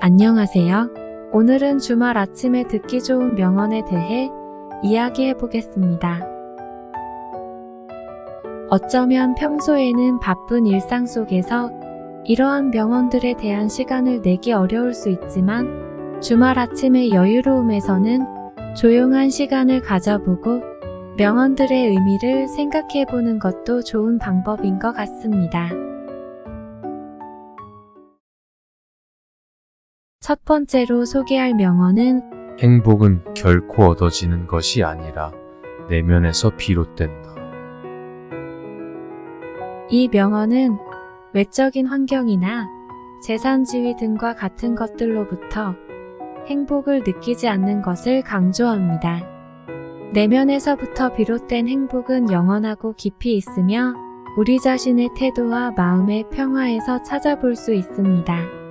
안녕하세요. 오늘은 주말 아침에 듣기 좋은 명언에 대해 이야기해 보겠습니다. 어쩌면 평소에는 바쁜 일상 속에서 이러한 명언들에 대한 시간을 내기 어려울 수 있지만 주말 아침의 여유로움에서는 조용한 시간을 가져보고 명언들의 의미를 생각해 보는 것도 좋은 방법인 것 같습니다. 첫 번째로 소개할 명언은 행복은 결코 얻어지는 것이 아니라 내면에서 비롯된다. 이 명언은 외적인 환경이나 재산 지위 등과 같은 것들로부터 행복을 느끼지 않는 것을 강조합니다. 내면에서부터 비롯된 행복은 영원하고 깊이 있으며 우리 자신의 태도와 마음의 평화에서 찾아볼 수 있습니다.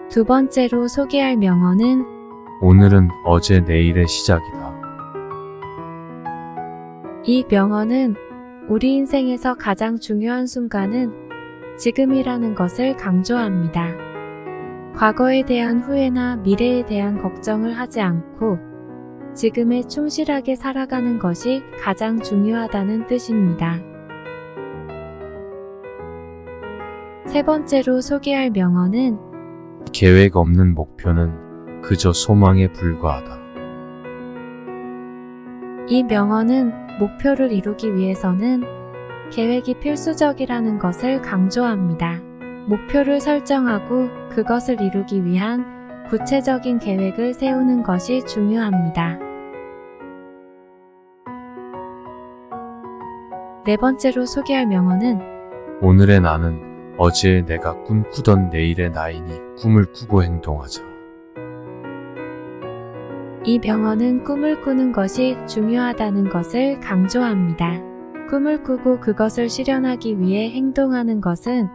두 번째로 소개할 명언은 오늘은 어제 내일의 시작이다. 이 명언은 우리 인생에서 가장 중요한 순간은 지금이라는 것을 강조합니다. 과거에 대한 후회나 미래에 대한 걱정을 하지 않고 지금에 충실하게 살아가는 것이 가장 중요하다는 뜻입니다. 세 번째로 소개할 명언은 계획 없는 목표는 그저 소망에 불과하다. 이 명언은 목표를 이루기 위해서는 계획이 필수적이라는 것을 강조합니다. 목표를 설정하고 그것을 이루기 위한 구체적인 계획을 세우는 것이 중요합니다. 네 번째로 소개할 명언은 오늘의 나는 어제의 내가 꿈꾸던 내일의 나이니 꿈을 꾸고 행동하자. 이 명언은 꿈을 꾸는 것이 중요하다는 것을 강조합니다. 꿈을 꾸고 그것을 실현하기 위해 행동하는 것은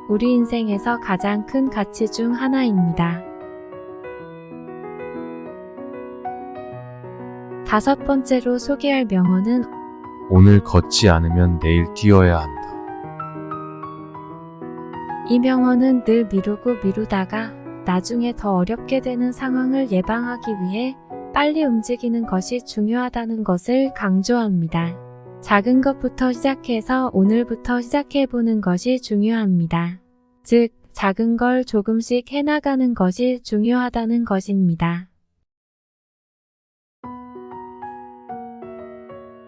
우리 인생에서 가장 큰 가치 중 하나입니다. 다섯 번째로 소개할 명언은 오늘 걷지 않으면 내일 뛰어야 한다. 이 명언은 늘 미루다가 나중에 더 어렵게 되는 상황을 예방하기 위해 빨리 움직이는 것이 중요하다는 것을 강조합니다. 작은 것부터 시작해서 오늘부터 시작해보는 것이 중요합니다. 즉, 작은 걸 조금씩 해나가는 것이 중요하다는 것입니다.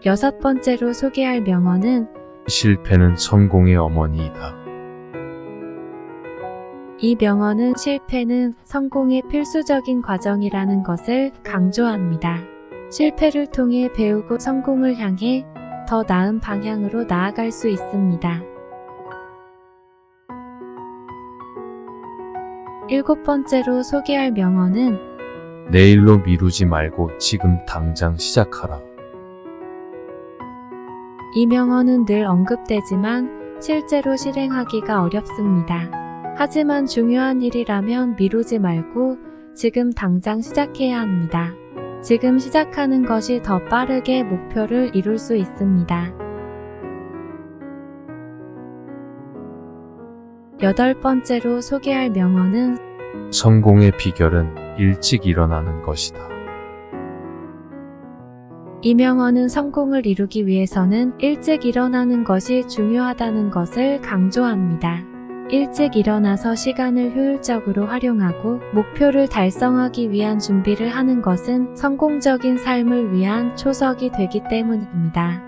여섯 번째로 소개할 명언은 실패는 성공의 어머니이다. 이 명언은 실패는 성공의 필수적인 과정이라는 것을 강조합니다. 실패를 통해 배우고 성공을 향해 더 나은 방향으로 나아갈 수 있습니다. 일곱 번째로 소개할 명언은 내일로 미루지 말고 지금 당장 시작하라. 이 명언은 늘 언급되지만 실제로 실행하기가 어렵습니다. 하지만 중요한 일이라면 미루지 말고 지금 당장 시작해야 합니다. 지금 시작하는 것이 더 빠르게 목표를 이룰 수 있습니다. 여덟 번째로 소개할 명언은 성공의 비결은 일찍 일어나는 것이다. 이 명언은 성공을 이루기 위해서는 일찍 일어나는 것이 중요하다는 것을 강조합니다. 일찍 일어나서 시간을 효율적으로 활용하고 목표를 달성하기 위한 준비를 하는 것은 성공적인 삶을 위한 초석이 되기 때문입니다.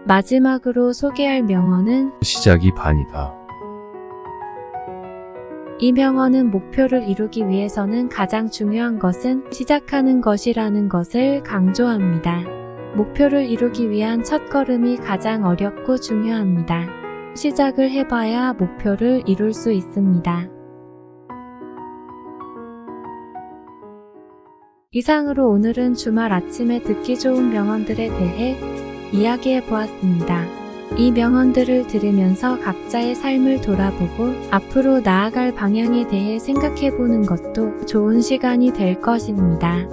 마지막으로 소개할 명언은 시작이 반이다. 이 명언은 목표를 이루기 위해서는 가장 중요한 것은 시작하는 것이라는 것을 강조합니다. 목표를 이루기 위한 첫걸음이 가장 어렵고 중요합니다. 시작을 해봐야 목표를 이룰 수 있습니다. 이상으로 오늘은 주말 아침에 듣기 좋은 명언들에 대해 이야기해 보았습니다. 이 명언들을 들으면서 각자의 삶을 돌아보고 앞으로 나아갈 방향에 대해 생각해 보는 것도 좋은 시간이 될 것입니다.